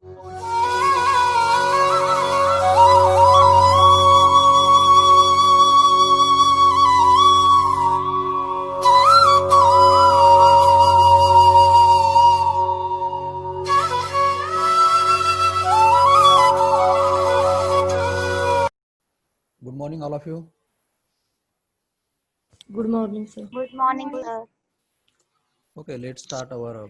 Good morning, all of you. Good morning, sir. Good morning, sir. Okay, let's start our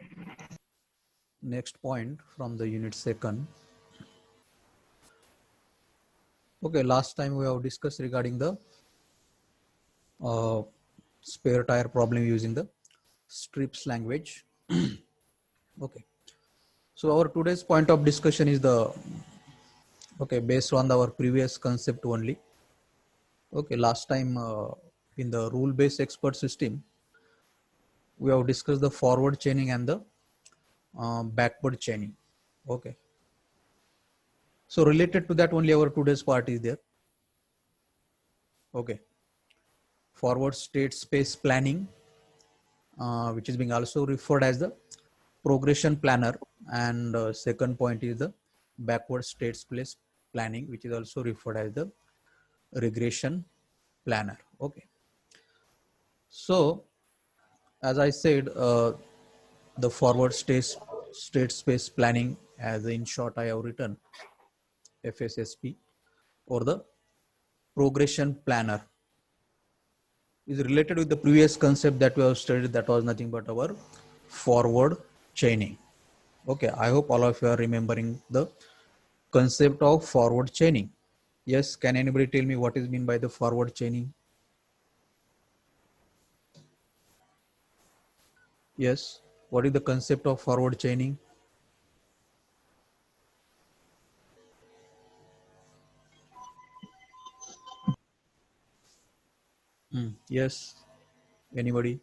next point from the unit second. Okay, last time we have discussed regarding the spare tire problem using the strips language. Okay, so our today's point of discussion is the based on our previous concept only. Okay, last time in the rule-based expert system, we have discussed the forward chaining and the backward chaining. Okay, so related to that only our today's part is there. Okay, forward state space planning, which is being also referred as the progression planner, and second point is the backward state space planning, which is also referred as the regression planner. Okay, so as I said, the forward state space planning, as in short I have written FSSP, or the progression planner, is related with the previous concept that we have studied, that was nothing but our forward chaining. Okay, I hope all of you are remembering the concept of forward chaining. Yes, can anybody tell me what is meant by the forward chaining? Yes, what is the concept of forward chaining? Yes, anybody?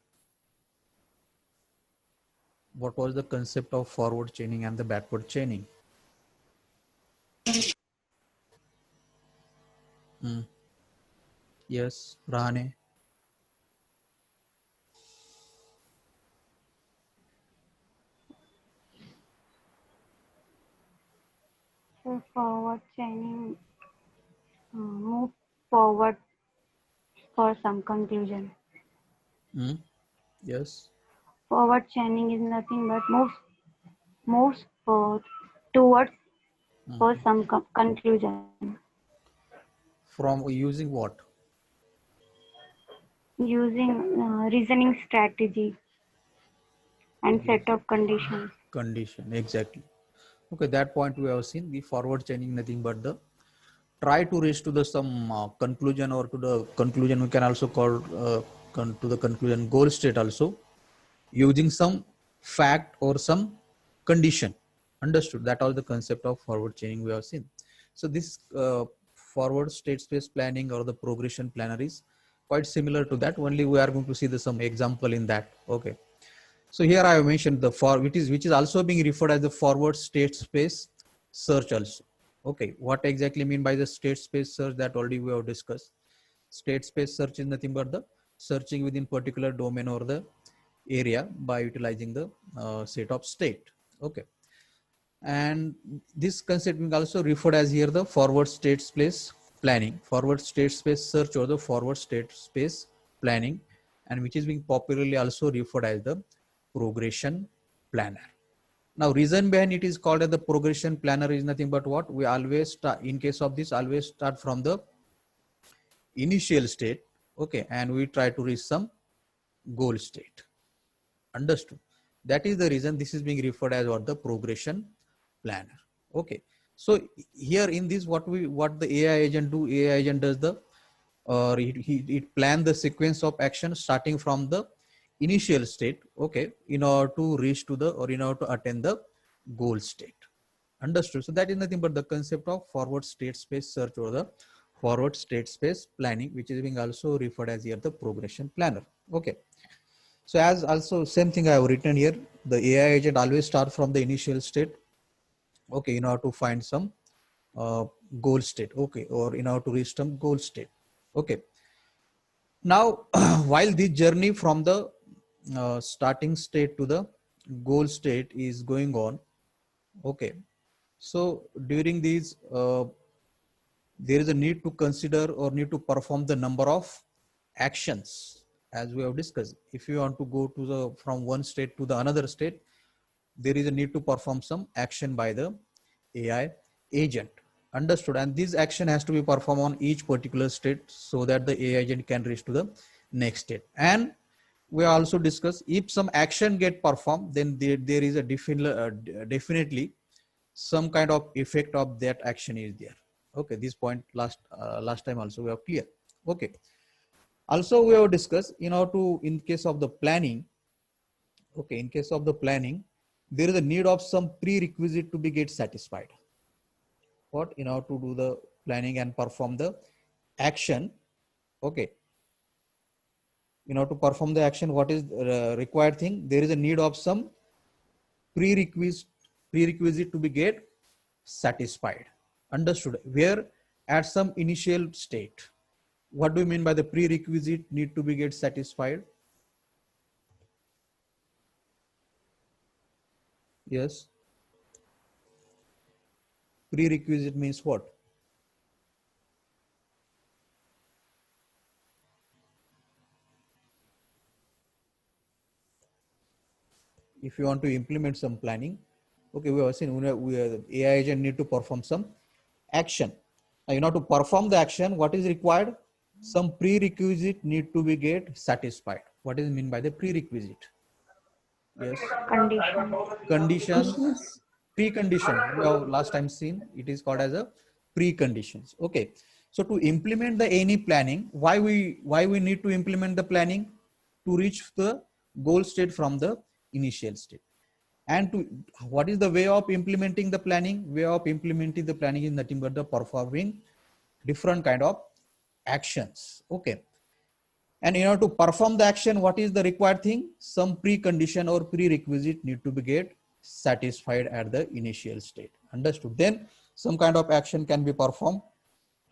What was the concept of forward chaining and the backward chaining? Yes, Rahane. So forward chaining, move forward for some conclusion. Yes. Forward chaining is nothing but moves towards for some conclusion. From using what? Using reasoning strategy and set of conditions. Condition, exactly. Okay, that point we have seen. The forward chaining nothing but the try to reach to the some conclusion, or to the conclusion we can also call to the conclusion goal state also, using some fact or some condition. Understood? That was the concept of forward chaining we have seen. So this forward state space planning or the progression planner is quite similar to that. Only we are going to see the some example in that. Okay. So here I have mentioned the which is also being referred as the forward state space search also. Okay, what exactly mean by the state space search, that already we have discussed. State space search is nothing but the searching within particular domain or the area by utilizing the set of state. Okay, and this concept is also referred as here the forward state space planning, forward state space search, or the forward state space planning, and which is being popularly also referred as the progression planner. Now, reason behind it is called as the progression planner is nothing but what we always start, in case of this, always start from the initial state. Okay, and we try to reach some goal state. Understood? That is the reason this is being referred as what the progression planner. Okay, so here in this, what the AI agent do, AI agent does the it plan the sequence of action starting from the initial state, okay, in order to reach to the, or in order to attain the goal state. Understood? So that is nothing but the concept of forward state space search, or the forward state space planning, which is being also referred as here the progression planner. Okay, so as also same thing I have written here, the AI agent always start from the initial state, okay, in order to find some goal state, okay, or in order to reach some goal state. Okay, now while this journey from the starting state to the goal state is going on, okay, So during these there is a need to consider or need to perform the number of actions, as we have discussed. If you want to go to the from one state to the another state, there is a need to perform some action by the AI agent. Understood? And this action has to be performed on each particular state so that the AI agent can reach to the next state. And we also discuss if some action get performed, then there is a definitely some kind of effect of that action is there. Okay, this point last time also we have clear. Okay, also we have discussed in order to, in case of the planning, okay, in case of the planning, there is a need of some prerequisite to be get satisfied. What? In order to do the planning and perform the action, okay, in order to perform the action, what is required thing? There is a need of some prerequisite to be get satisfied. Understood? Where at some initial state. What do you mean by the prerequisite need to be get satisfied? Yes. Prerequisite means what? If you want to implement some planning, okay, we have seen AI agent need to perform some action. Now, in order to perform the action, what is required? Some prerequisite need to be get satisfied. What is mean by the prerequisite? Yes. Condition. Conditions, precondition. We have last time seen it is called as a preconditions. Okay. So to implement the any planning, why we need to implement the planning? To reach the goal state from the initial state. And to what is the way of implementing the planning? Way of implementing the planning is nothing but the performing different kind of actions. Okay. And in order to perform the action, what is the required thing? Some precondition or prerequisite need to be get satisfied at the initial state. Understood? Then some kind of action can be performed,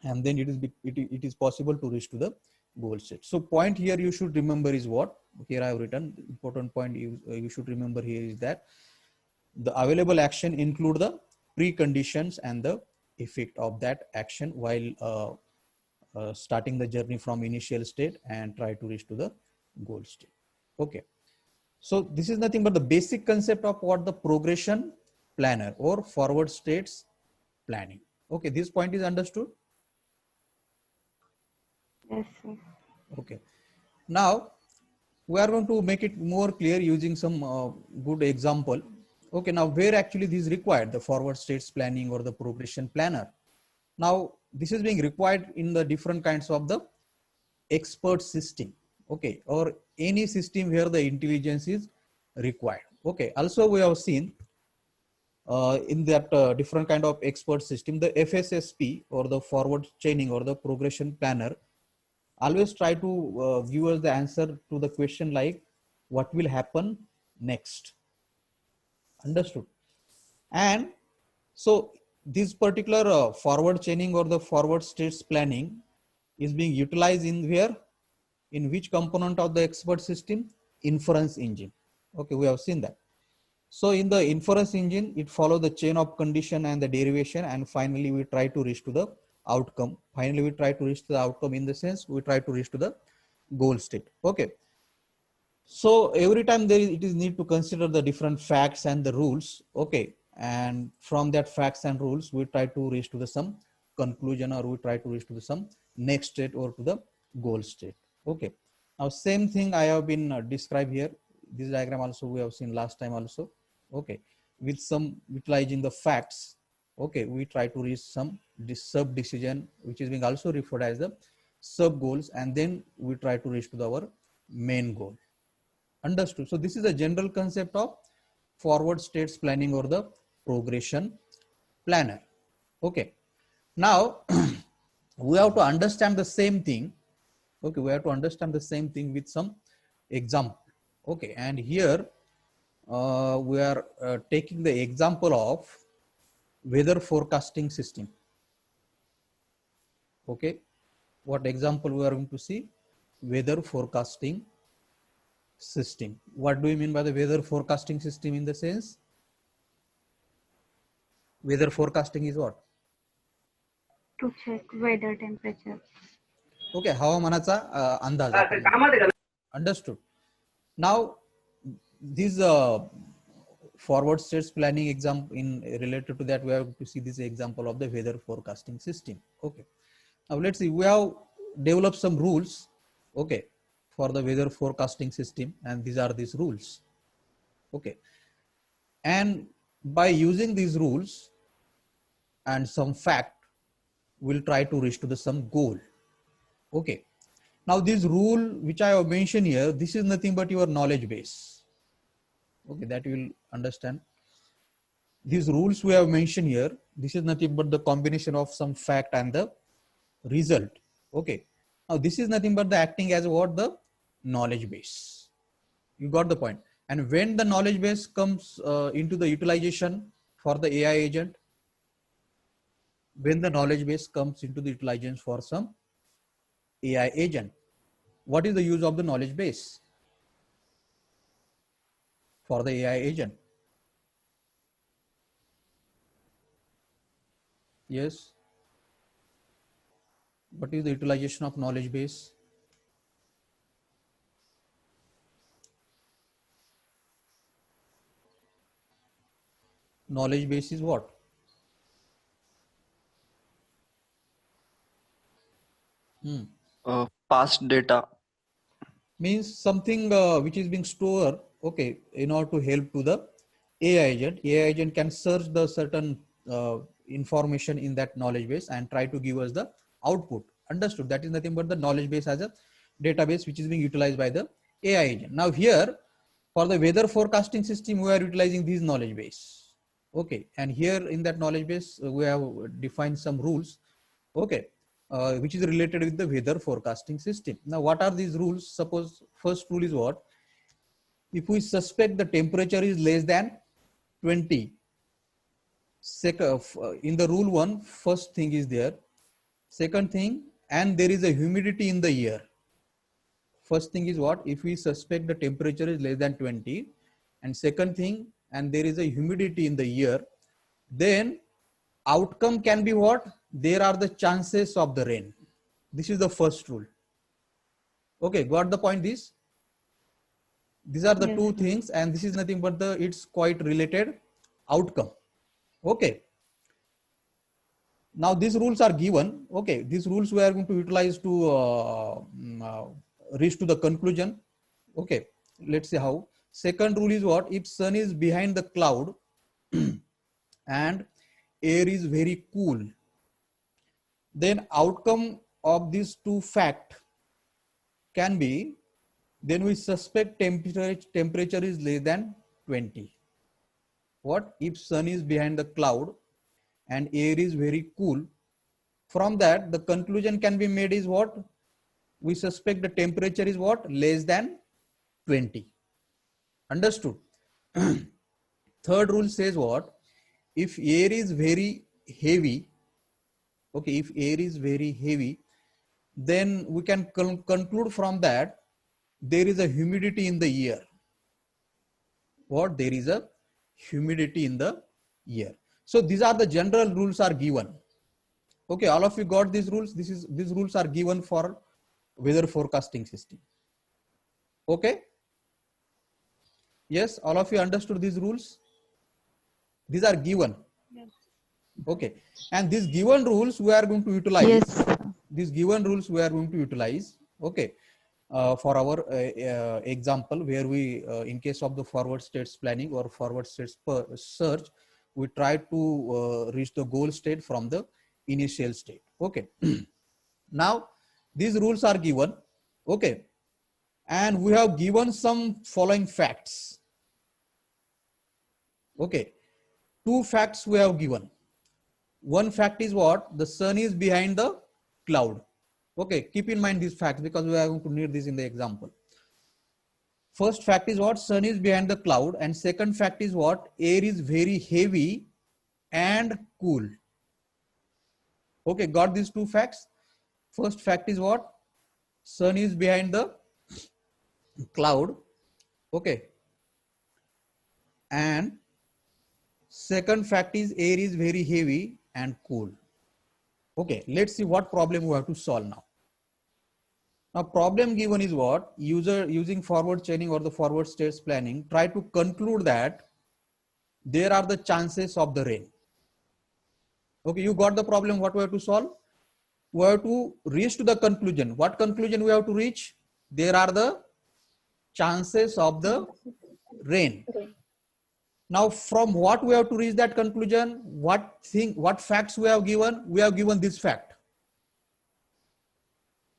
and then it is possible to reach to the goal state. So point here you should remember is what? Here I have written the important point you should remember here is that the available action include the preconditions and the effect of that action while starting the journey from initial state and try to reach to the goal state. Okay. So this is nothing but the basic concept of what the progression planner or forward states planning. Okay. This point is understood. Yes, sir. Okay. Now we are going to make it more clear using some good example. Okay. Now where actually this is required, the forward states planning or the progression planner. Now this is being required in the different kinds of the expert system, okay, or any system where the intelligence is required. Okay. Also we have seen in that different kind of expert system, the FSSP or the forward chaining or the progression planner always try to give us the answer to the question like what will happen next. Understood? And so this particular forward chaining or the forward states planning is being utilized in where? In which component of the expert system? Inference engine. Okay, we have seen that. So in the inference engine, it follows the chain of condition and the derivation, and finally we try to reach to the outcome. Finally, we try to reach to the outcome in the sense we try to reach to the goal state. Okay. So every time it is need to consider the different facts and the rules. Okay. And from that facts and rules, we try to reach to the some conclusion or we try to reach to the some next state or to the goal state. Okay. Now same thing I have been described here. This diagram also we have seen last time also. Okay. With some utilizing the facts. Okay. We try to reach some sub decision, which is being also referred as the sub goals. And then we try to reach to our main goal. Understood? So this is a general concept of forward states planning or the progression planner. Okay. Now we have to understand the same thing. Okay. We have to understand the same thing with some example. Okay. And here we are taking the example of weather forecasting system. Okay. What example we are going to see? Weather forecasting system. What do you mean by the weather forecasting system in the sense? Weather forecasting is what? To check weather temperature. Okay, हवामानाचा अंदाज आपण म्हणतो. Understood. Now, this forward states planning example in related to that, we have to see this example of the weather forecasting system. Okay. Now let's see. We have developed some rules. Okay, for the weather forecasting system, and these are these rules. Okay, and by using these rules and some fact, we'll try to reach to the some goal. Okay. Now this rule which I have mentioned here, this is nothing but your knowledge base. Okay, that you will understand. These rules we have mentioned here, this is nothing but the combination of some fact and the result. Okay. Now this is nothing but the acting as what? The knowledge base. You got the point. And when the knowledge base comes into the utilization for the AI agent, when the knowledge base comes into the utilization for some AI agent, what is the use of the knowledge base for the AI agent? Yes. What is the utilization of knowledge base? Knowledge base is what? Past data. Means something which is being stored, okay, in order to help to the AI agent. AI agent can search the certain information in that knowledge base and try to give us the output. Understood? That is nothing but the knowledge base as a database which is being utilized by the AI agent. Now here, for the weather forecasting system, we are utilizing this knowledge base. Okay, and here in that knowledge base, we have defined some rules. Okay, which is related with the weather forecasting system. Now, what are these rules? Suppose first rule is what? If we suspect the temperature is less than 20, in the rule one, first thing is there. Second thing, and there is a humidity in the air. First thing is what? If we suspect the temperature is less than 20, and second thing, and there is a humidity in the air, then outcome can be what? There are the chances of the rain. This is the first rule. Okay, got the point? These are the Yes, two sir. things, and this is nothing but the it's quite related outcome. Okay. Now these rules are given. Okay, these rules we are going to utilize to reach to the conclusion. Okay, let's see how. Second rule is what? If sun is behind the cloud and air is very cool, then outcome of these two fact can be, then we suspect temperature is less than 20. What? If sun is behind the cloud and air is very cool, from that the conclusion can be made is what? We suspect the temperature is what? Less than 20. Understood? Third rule says what? If air is very heavy, okay, if air is very heavy, then we can conclude from that there is a humidity in the air. What? There is a humidity in the air. So these are the general rules are given. Okay, all of you got these rules. These rules are given for weather forecasting system. Okay. Yes, all of you understood these rules. These are given. Yes. Okay, and these given rules we are going to utilize. Yes. These given rules we are going to utilize. Okay, for our example where we, in case of the forward states planning or forward states search, we try to reach the goal state from the initial state. Okay. Now these rules are given. Okay, and we have given some following facts. Okay, two facts we have given. One fact is what? The sun is behind the cloud. Okay, keep in mind these facts because we are going to need this in the example. First fact is what? Sun is behind the cloud, and second fact is what? Air is very heavy and cool. Okay, got these two facts? First fact is what? Sun is behind the cloud. Okay, and Second fact is air is very heavy and cool. Okay, let's see what problem we have to solve now. Now problem given is what? User using forward chaining or the forward states planning, try to conclude that there are the chances of the rain. Okay, you got the problem, what we have to solve? We have to reach to the conclusion. What conclusion we have to reach? There are the chances of the rain. Now from what we have to reach that conclusion? What facts we have given? We have given this fact.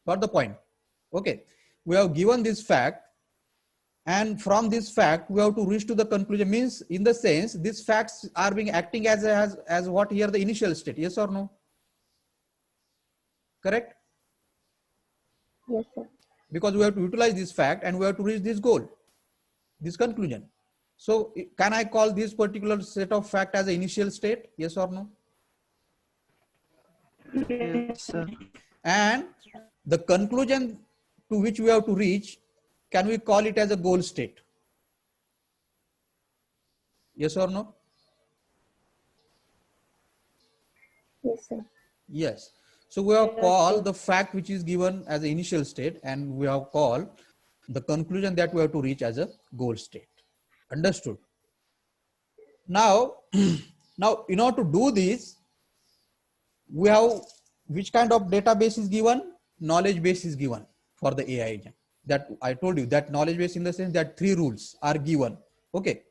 Got the point? Okay, we have given this fact, and from this fact we have to reach to the conclusion. Means in the sense these facts are being acting as what here the initial state. Yes or no? Correct? Yes, sir. Because we have to utilize this fact and we have to reach this goal, this conclusion. So can I call this particular set of fact as an initial state? Yes or no? Yes, sir. And the conclusion to which we have to reach, can we call it as a goal state? Yes or no? Yes, sir. Yes. So we have called the fact which is given as the initial state, and we have called the conclusion that we have to reach as a goal state. Understood? Now, now in order to do this, we have which kind of database is given? Knowledge base is given for the AI agent. That I told you, that knowledge base in the sense that 3 rules are given. Okay.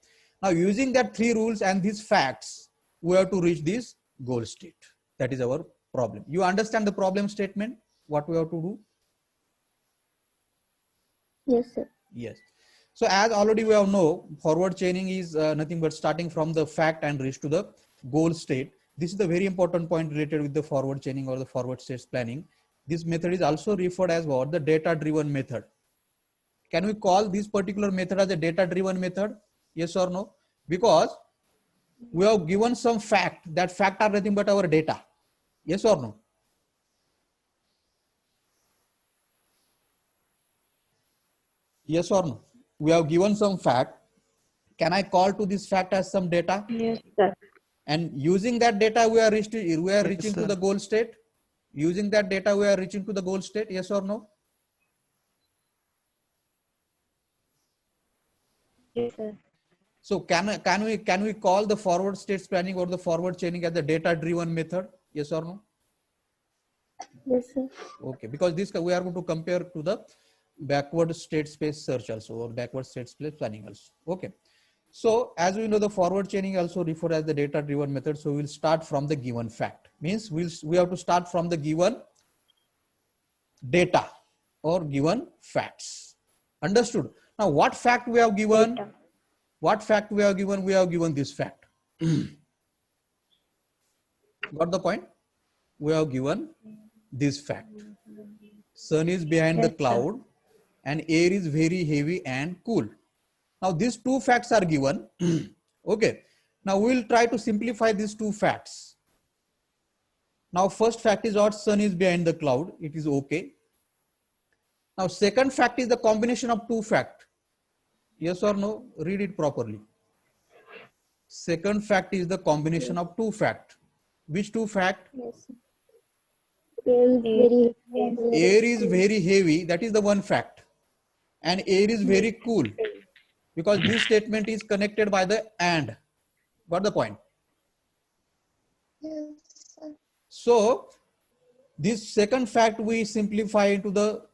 Now using that 3 rules and these facts, we have to reach this goal state. That is our problem. You understand the problem statement? What we have to do? Yes, sir. Yes. So as already we have know, forward chaining is nothing but starting from the fact and reach to the goal state. This is the very important point related with the forward chaining or the forward states planning. This method is also referred as what? The data driven method. Can we call this particular method as a data driven method? Yes or no? Because we have given some fact, that fact are nothing but our data. Yes or no? Yes or no? We have given some fact. Can I call to this fact as some data? Yes, sir. And using that data, we are reaching to sir. the goal state. Using that data, we are reaching to the goal state. Yes or no? Yes, sir. So can we call the forward states planning or the forward chaining as the data driven method? Yes or no? Yes, sir. Okay, because this we are going to compare to the backward state space search also, or backward state space planning also. Okay. So as we know, the forward chaining also referred as the data driven method. So we'll start from the given fact. Means we have to start from the given data or given facts. Understood? Now what fact we have given? Data. What fact we have given? We have given this fact. Got the point? We have given this fact. Sun is behind the Yes, sir. cloud and air is very heavy and cool. Now these 2 facts are given. Okay. Now we will try to simplify these 2 facts. Now first fact is what? Sun is behind the cloud. It is okay. Now second fact is the combination of 2 facts. Yes or no? Read it properly. Second fact is the combination of 2 facts. Which 2 facts? Yes, sir. Air is very Air is very heavy. That is the one fact. And air is very cool. Because this statement is connected by the and. Got the point? Yes, sir. So this second fact we simplify into the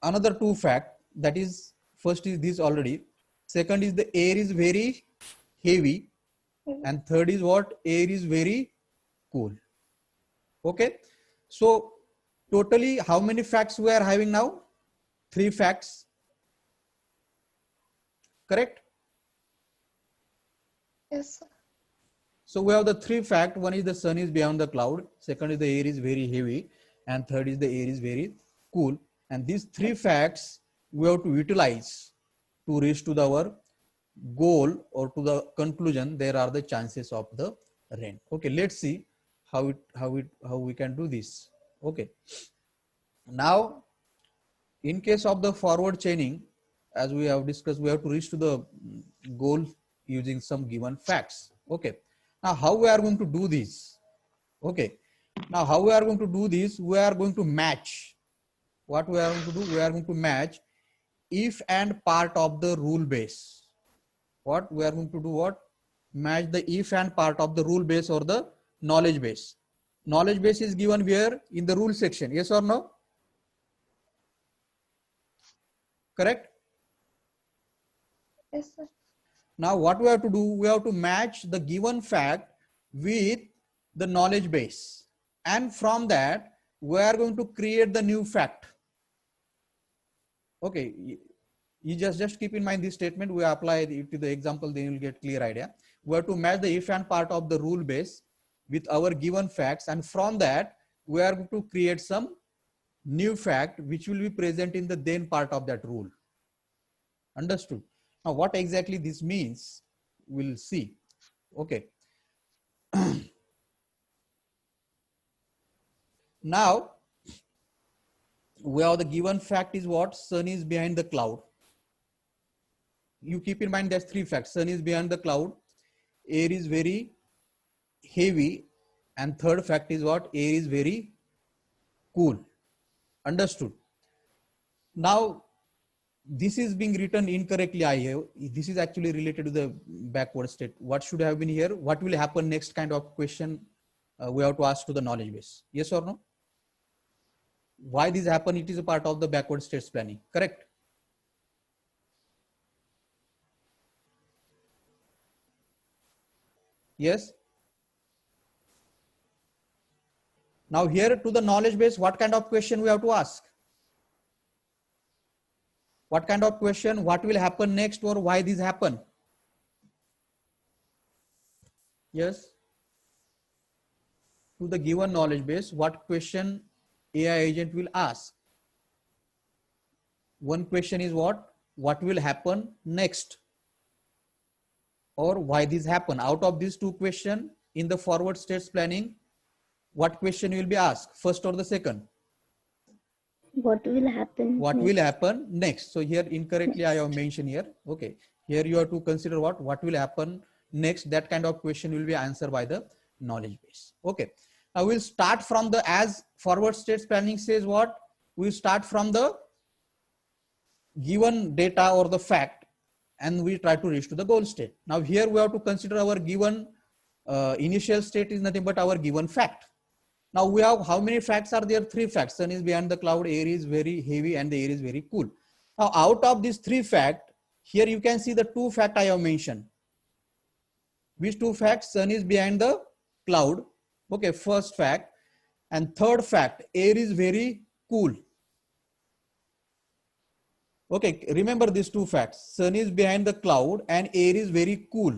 another 2 fact. That is, first is this already. Second is the air is very heavy. And third is what? Air is very cool. Okay. So totally how many facts we are having now? 3 facts. Correct? Yes, sir. So we have the 3 facts. One is the sun is beyond the cloud. Second is the air is very heavy. And third is the air is very cool. And these 3 facts we have to utilize to reach to our goal or to the conclusion. There are the chances of the rain. Okay, let's see how we can do this. Okay. Now, in case of the forward chaining, as we have discussed, we have to reach to the goal using some given facts. Okay. Now how we are going to do this? Okay. Now how we are going to do this? We are going to match. What we are going to do? We are going to match if and part of the rule base. What we are going to do? What? Match the if and part of the rule base or the knowledge base. Knowledge base is given where? In the rule section. Yes or no? Correct? Yes, sir. Now what we have to do? We have to match the given fact with the knowledge base. And from that, we are going to create the new fact. Okay. You just keep in mind this statement. We apply it to the example, then you'll get clear idea. We have to match the if and part of the rule base with our given facts. And from that, we are going to create some new fact which will be present in the then part of that rule. Understood? Now, what exactly this means, we'll see. Okay. Now, we have the given fact is what? Sun is behind the cloud. You keep in mind there's three facts. Sun is behind the cloud. Air is very heavy. And third fact is what? Air is very cool. Understood? Now, this is being written incorrectly. This is actually related to the backward state. What should have been here? What will happen next kind of question we have to ask to the knowledge base. Yes or no? Why this happen? It is a part of the backward states planning. Correct? Yes. Now here to the knowledge base, what kind of question we have to ask? What kind of question? What will happen next or why this happen? Yes. To the given knowledge base, what question AI agent will ask? One question is what? What will happen next? Or why this happen? Out of these two questions in the forward states planning, what question will be asked? First or the second? What will happen? What next? will happen next? So here incorrectly I have mentioned here. Okay. Here you have to consider what will happen next. That kind of question will be answered by the knowledge base. Okay. Now we'll start from the, as forward states planning says what? We'll start from the given data or the fact and we try to reach to the goal state. Now here we have to consider our given initial state is nothing but our given fact. Now we have how many facts are there? Three facts. Sun is behind the cloud, air is very heavy and the air is very cool. Now out of these three facts, here you can see the two facts I have mentioned. Which two facts? Sun is behind the cloud. Okay, first fact. And third fact, air is very cool. Okay, remember these two facts. Sun is behind the cloud and air is very cool.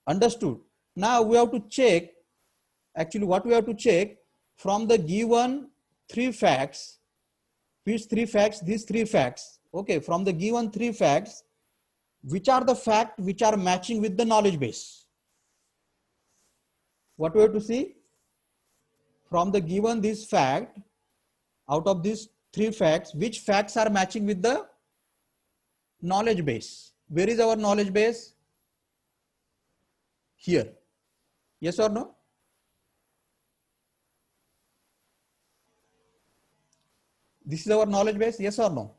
Understood? Now we have to check, actually what we have to check from the given three facts. Which three facts? These three facts. Okay, from the given three facts, which are the facts which are matching with the knowledge base? What we have to see? From the given this fact, out of these three facts, which facts are matching with the knowledge base? Where is our knowledge base? Here. Yes or no? This is our knowledge base. Yes or no?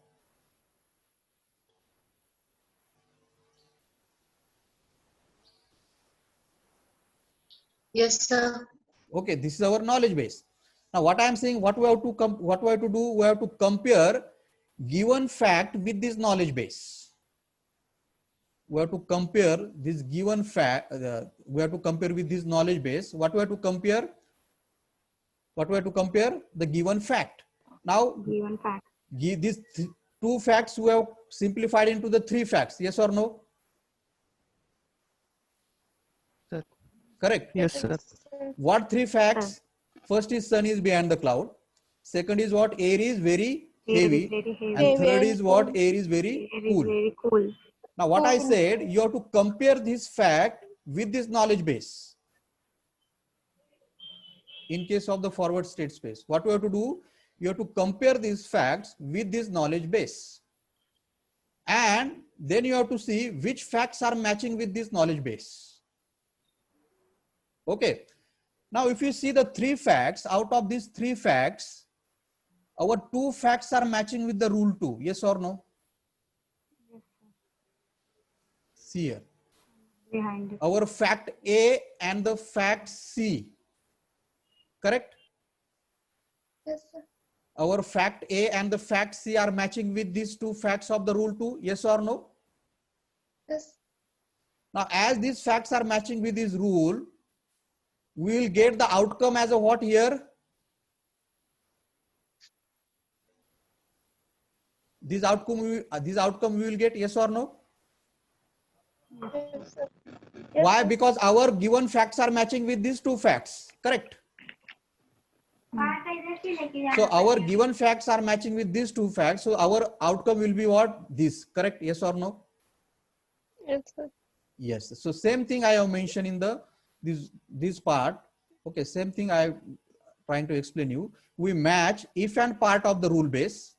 Yes, sir. Okay, this is our knowledge base. Now what I am saying, what we have to do, we have to compare given fact with this knowledge base. We have to compare this given fact, we have to compare with this knowledge base. What we have to compare? What we have to compare? The given fact. Now, Given fact. these two facts we have simplified into the three facts. Yes or no? Sir. Correct? Yes, sir. What three facts? First is sun is behind the cloud. Second is what? Air is very Air heavy. is very heavy. And third Heavy is and what? cool. Air is very Air is cool. very cool. Now what I said, you have to compare this fact with this knowledge base. In case of the forward state space, what we have to do? You have to compare these facts with this knowledge base. And then you have to see which facts are matching with this knowledge base. Okay. Now, if you see the three facts, out of these three facts, our two facts are matching with the rule 2. Yes or no? Yes, sir. See here. Behind it. Our fact A and the fact C. Correct? Yes, sir. Our fact A and the fact C are matching with these two facts of the rule 2. Yes or no? Yes. Now, as these facts are matching with this rule, we will get the outcome as a what here? This outcome we will get, yes or no? Yes, sir. Why? Because our given facts are matching with these two facts. Correct? So our given facts are matching with these two facts. So our outcome will be what? This. Correct? Yes or no? Yes, sir. Yes. So same thing I have mentioned in the this part. Okay, same thing I trying to explain you. We match if and part of the rule base,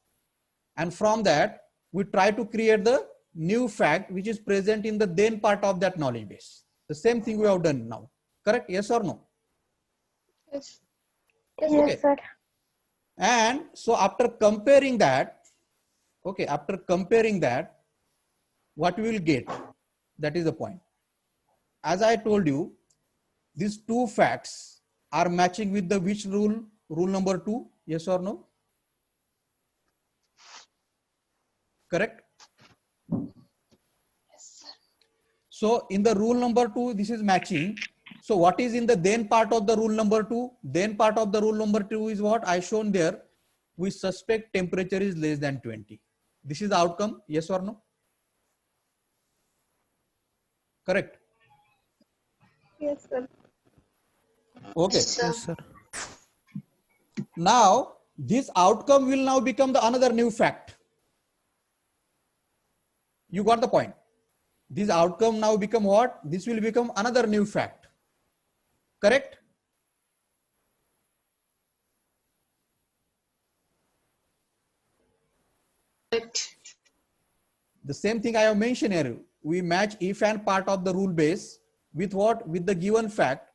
and from that we try to create the new fact which is present in the then part of that knowledge base. The same thing we have done now. Correct? Yes or no? Yes. Okay. Yes, sir. And so after comparing that, okay, after comparing that, what we will get? That is the point. As I told you, these two facts are matching with the which rule? Rule number 2. Yes or no? Correct? Yes, sir. So in the rule number 2, this is matching. So what is in the then part of the rule number 2? Then part of the rule number 2 is what I shown there. We suspect temperature is less than 20. This is the outcome. Yes or no? Correct. Yes, sir. Okay. Yes, sir. Now this outcome will now become the another new fact. You got the point. This outcome now become what? This will become another new fact. Correct? Correct. The same thing I have mentioned here. We match if and part of the rule base with what? With the given fact.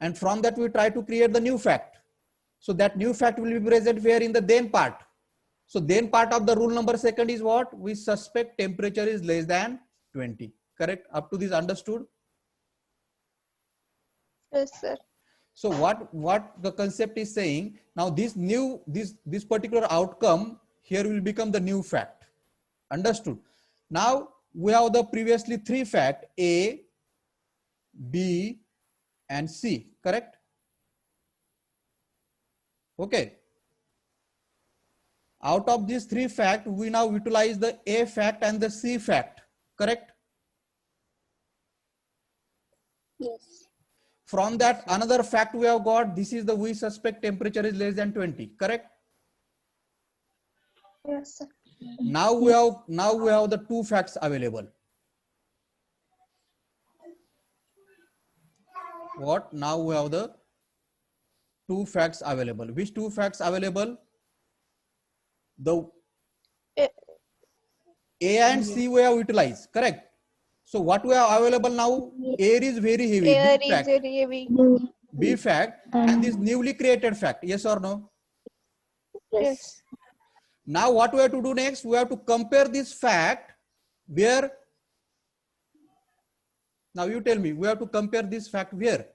And from that we try to create the new fact. So that new fact will be present where in the then part. So then part of the rule number 2 is what? We suspect temperature is less than 20. Correct? Up to this understood? Yes, sir. So what the concept is saying, now this particular outcome here will become the new fact. Understood? Now we have the previously three fact A, B and C. Correct? Okay. Out of these three fact, we now utilize the A fact and the C fact. Correct? Yes. From that another fact we have got, this is the we suspect temperature is less than 20. Correct? Yes, sir. Now we have the two facts available. What? Now we have the two facts available. Which two facts available? The A and C we have utilized. Correct? So what we have available now? Air is very heavy. Air B is fact. very heavy. B fact and this newly created fact. Yes or no? Yes. Now what we have to do next? We have to compare this fact where. Now you tell me, we have to compare this fact where?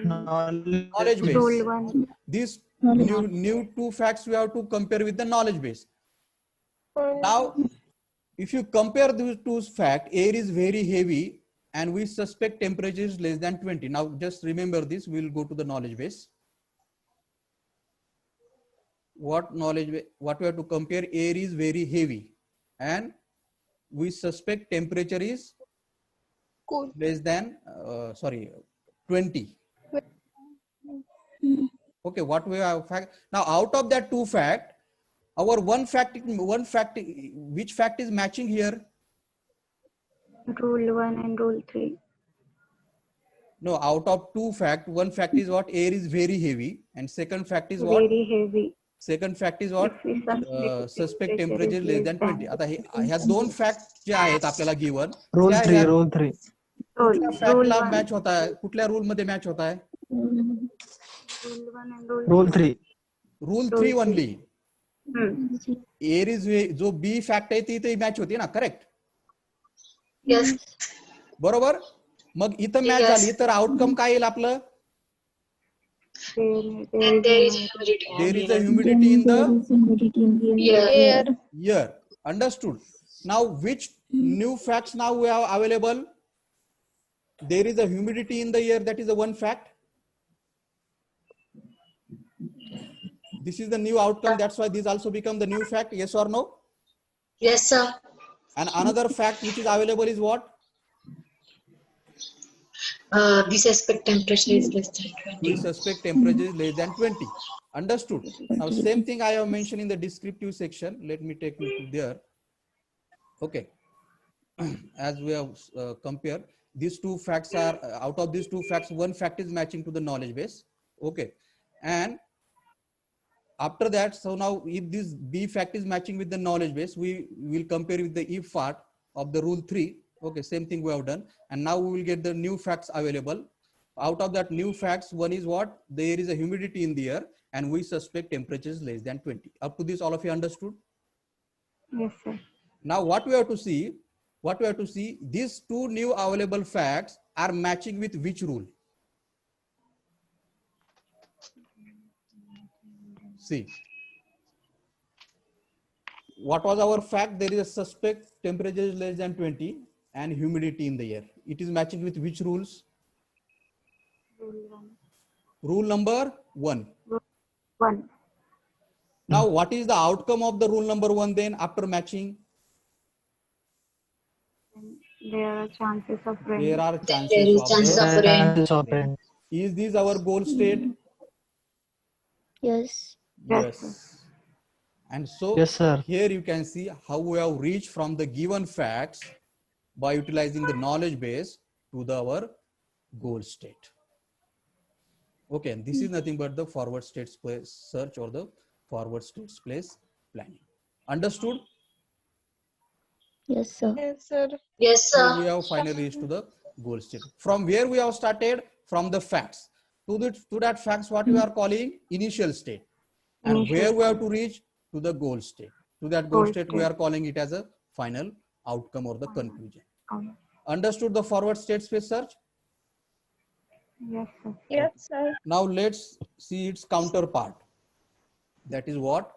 Knowledge base. Rule 1. These new two facts we have to compare with the knowledge base. Now, if you compare these two facts, air is very heavy and we suspect temperature is less than 20. Now, just remember this, we will go to the knowledge base. What we have to compare? Air is very heavy and we suspect temperature is Cool. less than, 20. Okay, what we have fact. Now, out of that two fact, our one fact, which fact is matching here? Rule 1 and Rule 3. No, out of two fact, one fact is what? Air is very heavy and second fact is what? Very heavy. Second fact is what? If we Suspect temperature less than 20. आता ह्या दोन fact जे आहेत आपल्याला given Rule त्या 3, ह्या rule 3. कुठल्या Rule फॅक्टला 1. Match होत आहे, कुठल्या रूल मध्ये मॅच होत आहे? Rule 1 and rule Rule 3. Rule Rule 3 three. Only. Hmm. जो बी फॅक्ट आहे ती इथे मॅच होती ना, करेक्ट? Yes. बरोबर. मग इथं मॅच Yes. झाली तर आउटकम काय येईल आपलं? And there is humidity. There is a humidity in the Air. air. Understood? Now, which new facts now we have available? There is a humidity in the air. That is the one fact. This is the new outcome. That's why these also become the new fact. Yes or no? Yes, sir. And another fact which is available is what? We suspect temperature is less than 20. We suspect temperature is less than 20. Understood? Now, same thing I have mentioned in the descriptive section. Let me take you to there. Okay. As we have compared, these two facts are, out of these two facts, one fact is matching to the knowledge base. Okay. And after that, so now if this B fact is matching with the knowledge base, we will compare with the if part of the rule 3. Okay, same thing we have done. And now we will get the new facts available. Out of that new facts, one is what? There is a humidity in the air and we suspect temperature is less than 20. Up to this, all of you understood? Yes, sir. Now what we have to see, these two new available facts are matching with which rule? See, what was our fact? There is a suspect temperature is less than 20 and humidity in the air. It is matching with which rules? Rule 1. Rule number 1. 1. Now, what is the outcome of the rule number 1 then after matching? There are chances of rain. There are There chances is of chances the of rain. Chances of rain. Is this our goal state? Yes. Yes, And so Yes, sir. here you can see how we have reached from the given facts by utilizing the knowledge base to our goal state. Okay, and this is nothing but the forward state space search or the forward state space planning. Understood? Yes, sir. Yes, sir. Yes, So we sir. have finally reached to the goal state. From where we have started? From the facts. To that facts, what we are calling initial state. And Initial where we have to reach? To the goal state. To that goal Goal state, we state. are calling it as a final outcome or the conclusion. Um, Understood the forward state space search? yes, sir. Yes, sir. Now let's see its counterpart. That is what?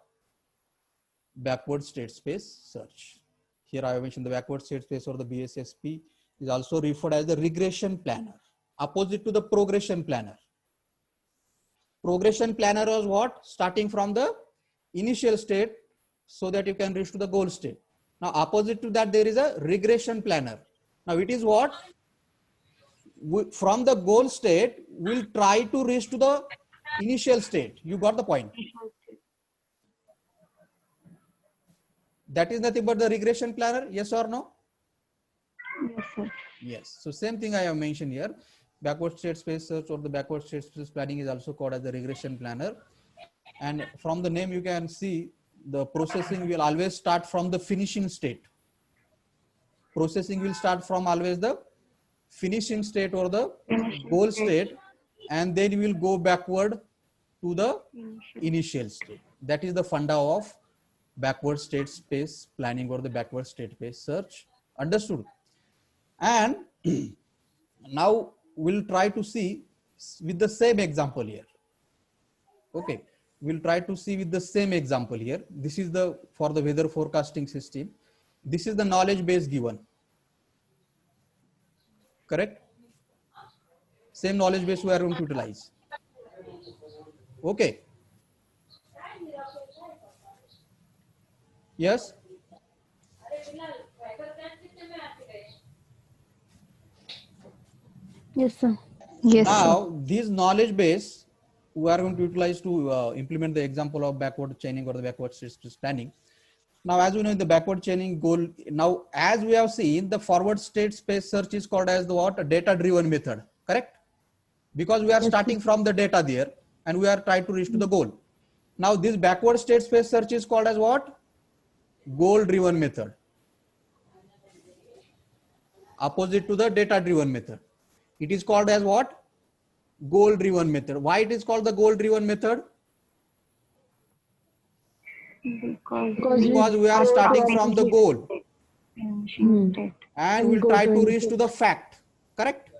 Backward state space search. Here I have mentioned the backward state space or the BSSP is also referred as the regression planner, opposite to the progression planner. Progression planner was what? Starting from the initial state so that you can reach to the goal state. Now opposite to that there is a regression planner. Now it is what? From the goal state, we'll try to reach to the initial state. You got the point? That is nothing but the regression planner. Yes or no? Yes, sir. Yes. So same thing I have mentioned here. Backward state space search or the backward state space planning is also called as the regression planner. And from the name you can see the processing will always start from the finishing state. Processing will start from always the finishing state or the goal state, and then we will go backward to the initial state. That is the funda of backward state space planning or the backward state space search. Understood? And now we'll try to see with the same example here. Okay, we'll try to see with the same example here. This is the for the weather forecasting system. This is the knowledge base given. Correct? Same knowledge base we are going to utilize. Okay. Yes. Yes, sir. Yes, Now this knowledge base we are going to utilize to implement the example of backward chaining or the backward state space planning. Now, as we know, the backward chaining goal. Now, as we have seen, the forward state space search is called as the what? A data-driven method. Correct? Because we are starting from the data there, and we are trying to reach to the goal. Now this backward state space search is called as what? Goal driven method. Opposite to the data driven method. It is called as what? Goal driven method. Why it is called the goal driven method? Because we are starting from the goal and we'll try to reach to the fact. Correct?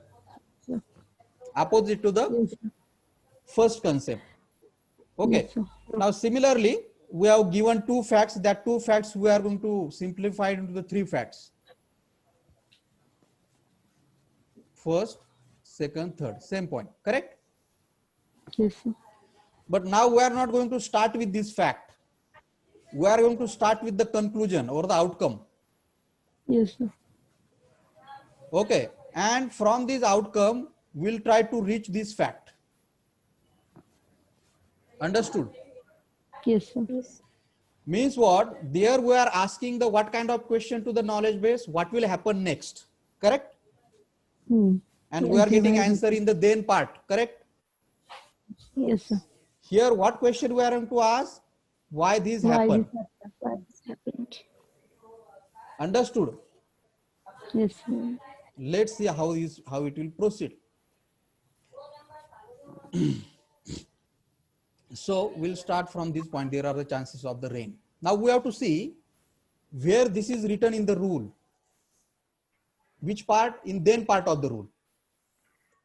Opposite to the Yes, sir. first concept. Okay. Yes, sir. Now similarly, we have given two facts. That two facts we are going to simplify it into the three facts. First, second, third. Same point. Correct? Yes, sir. But now we are not going to start with this fact. We are going to start with the conclusion or the outcome. Yes, sir. Okay. And from this outcome, we'll try to reach this fact. Understood? Yes, sir. Means what? There we are asking the what kind of question to the knowledge base, what will happen next. Correct? Hmm. And we are getting answer in the then part. Correct? Yes, sir. Here, what question we are going to ask? Why this Why happened? this happened? Understood? Yes, sir. Let's see how it will proceed. So we'll start from this point. There are the chances of the rain. Now we have to see where this is written in the rule. Which part? In then part of the rule.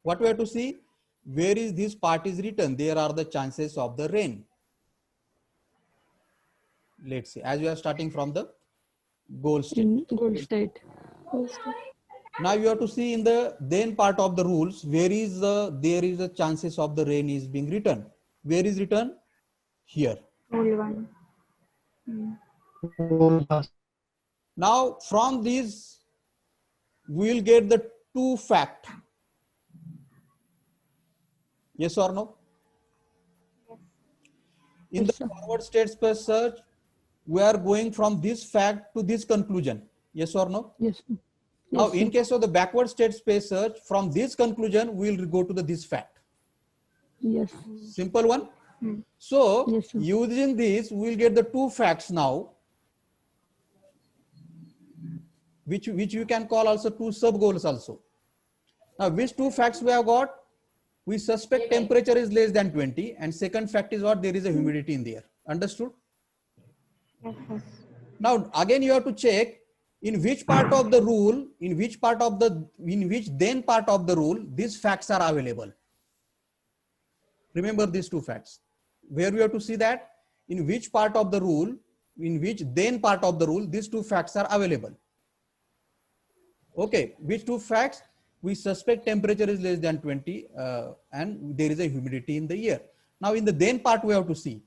What we have to see? Where is this part is written? There are the chances of the rain. Let's see. As we are starting from the goal state. In goal state. Now you have to see in the then part of the rules, where is there is a chances of the rain is being written. Where is written? Here. Rule 1. Now from these, we will get the two fact. Yes or no? In Yes, the sir. forward state space search, we are going from this fact to this conclusion. Yes or no? Yes, sir. Now, Yes, in sir. case of the backward state space search, from this conclusion, we will go to this fact. Yes. Simple one. So, Yes, sir. using this, we will get the two facts now, which you can call also two sub goals also. Now, which two facts we have got? We suspect temperature is less than 20, and second fact is what? There is a humidity in the air. Understood? Yes, yes. Now, again, you have to check in which part of the rule, in which then part of the rule, these facts are available. Remember these two facts. Where we have to see that in which part of the rule, in which then part of the rule, these two facts are available. Okay, which two facts? We suspect temperature is less than 20 and there is a humidity in the air. Now, in the then part, we have to see.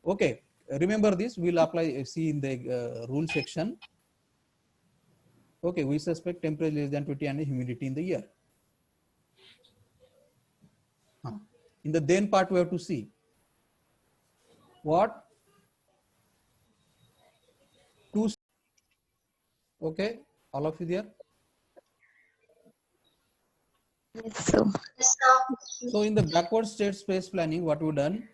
Okay, remember this, we'll apply, see in the rule section. Okay, we suspect temperature less than 20 and humidity in the air. In the then part, we have to see what? Two. Okay, all of you there? Yes, sir. So in the backward state space planning, what we've done,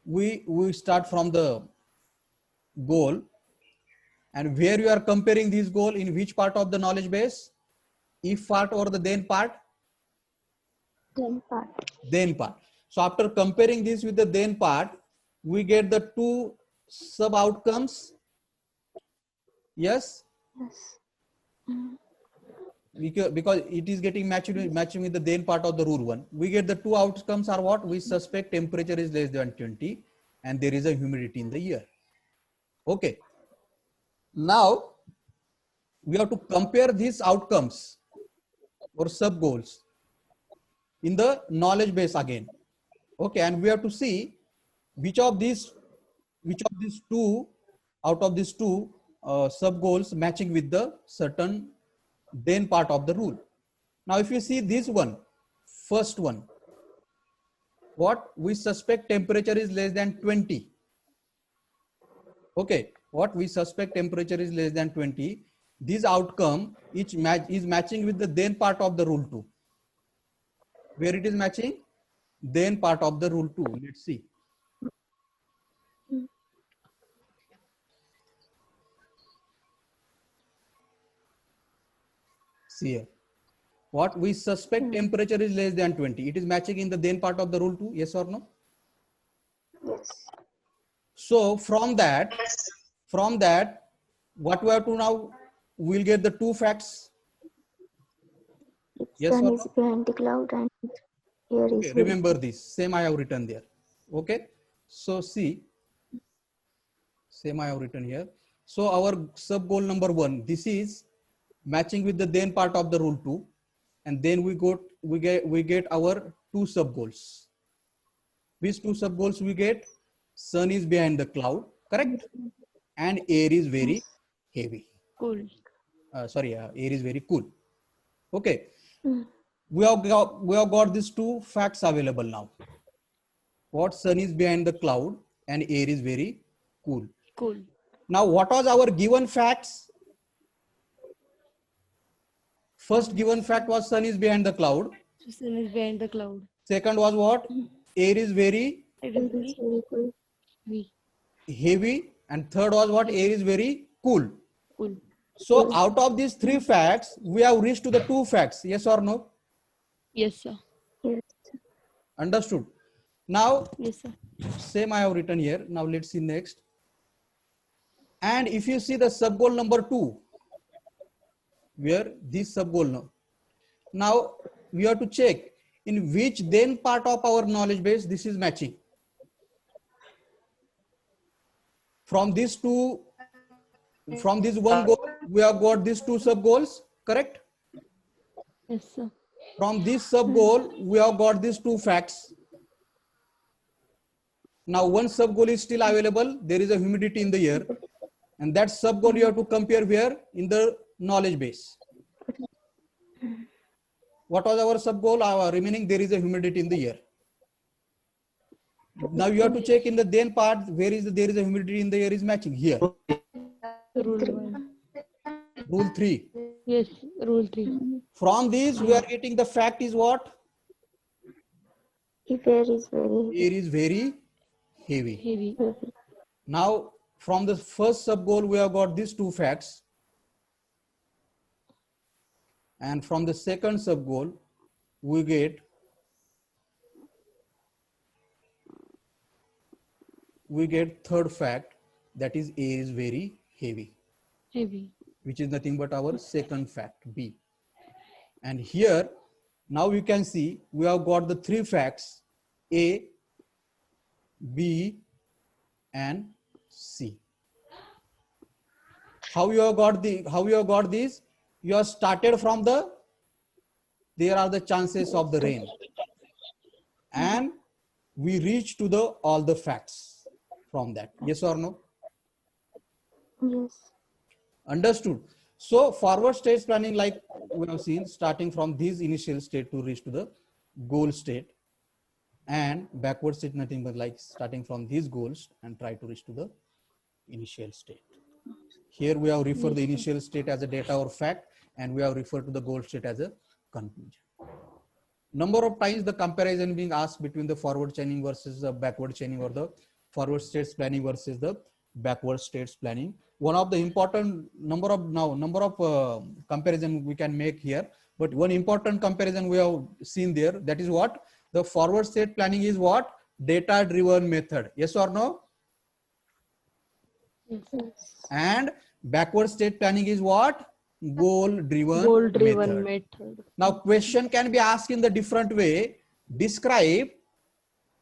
we start from the goal, and where you are comparing this goal in which part of the knowledge base? If part or the then part? Then part. Then part. So after comparing this with the then part, we get the two sub outcomes. Yes? Yes. Because it is getting matching with the then part of the rule one. We get the two outcomes are what? We suspect temperature is less than 20 and there is a humidity in the air. Okay. Now we have to compare these outcomes or sub goals in the knowledge base again. Okay, and we have to see which of these two out of these two sub goals matching with the certain then part of the rule. Now, if you see this one, first one, what? We suspect temperature is less than 20. Okay, what? We suspect temperature is less than 20. This outcome is matching with the then part of the rule 2. Where it is matching? Then part of the rule 2. Let's see. See here. What we suspect temperature is less than 20. It is matching in the then part of the rule 2. Yes or no? Yes. So from that, what we have to now, we'll get the two facts. If Yes sun or is no? behind the cloud and air Okay, is very remember this. Same I have written there. Okay. So see, same I have written here. So our sub goal number 1, this is matching with the then part of the rule 2, and then we get our two sub goals. Which two sub goals we get? Sun is behind the cloud, correct? And air is very heavy. Cool. Air is very cool. Okay. Mm. We have got these two facts available now. What? Sun is behind the cloud and air is very cool. Cool. Now, what was our given facts? First given fact was sun is behind the cloud. So sun is behind the cloud. Second was what? Air is very It air is is very cool. heavy. heavy. And third was what? Air is very cool. Cool. So out of these three facts, we have reached to the two facts. Yes or no? Yes, sir. Yes. Understood. Now, Yes, sir. same I have written here. Now let's see next. And if you see the sub goal number 2, where this sub goal now we have to check in which then part of our knowledge base this is matching. From these two, from this one goal, we have got these two sub goals, correct? Yes, sir. From this sub goal, we have got these two facts. Now one sub goal is still available. There is a humidity in the air, and that sub goal you have to compare where? In the knowledge base. What was our sub goal? Our remaining, there is a humidity in the air. Now you have to check in the then part where is there is a humidity in the air is matching here. Rule 1. Rule 3. Yes, rule 3. From this we are getting the fact is what? If air is very Air is very heavy. Heavy. heavy. Now from the first sub goal we have got these two facts. And from the second sub goal we get third fact, that is air is very heavy, Heavy. which is nothing but our second fact B. And here now you can see we have got the three facts A, B and C. How you have got these? You have started from there are the chances of the rain, and we reach to all the facts from that. Yes or no? Yes. Understood. So forward state planning, like we have seen, starting from this initial state to reach to the goal state, and backward state nothing but like starting from these goals and try to reach to the initial state. Here we have referred the initial state as a data or fact, and we have referred to the goal state as a conclusion. Number of times the comparison being asked between the forward chaining versus the backward chaining, or the forward states planning versus the backward states planning. One of the important number of comparison we can make here, but one important comparison we have seen there, that is what? The forward state planning is what? Data driven method. Yes or no? Yes. And backward state planning is what? Goal driven Goal driven method. method. Now question can be asked in the different way. Describe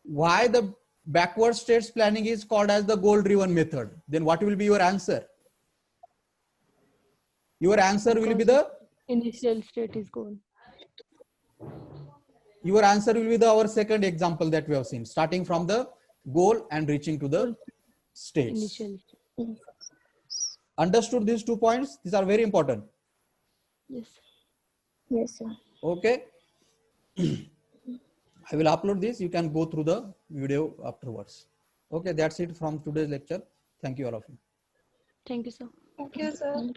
why the backward states planning is called as the goal driven method. Then what will be your answer? Your answer will be the Initial state is goal. our second example that we have seen, starting from the goal and reaching to the states. Initial state. Understood these 2 points? These are very important. Yes. Yes, sir. Okay. I will upload this. You can go through the video afterwards. Okay, that's it from today's lecture. Thank you all of you. Thank you, sir. Thank you, sir.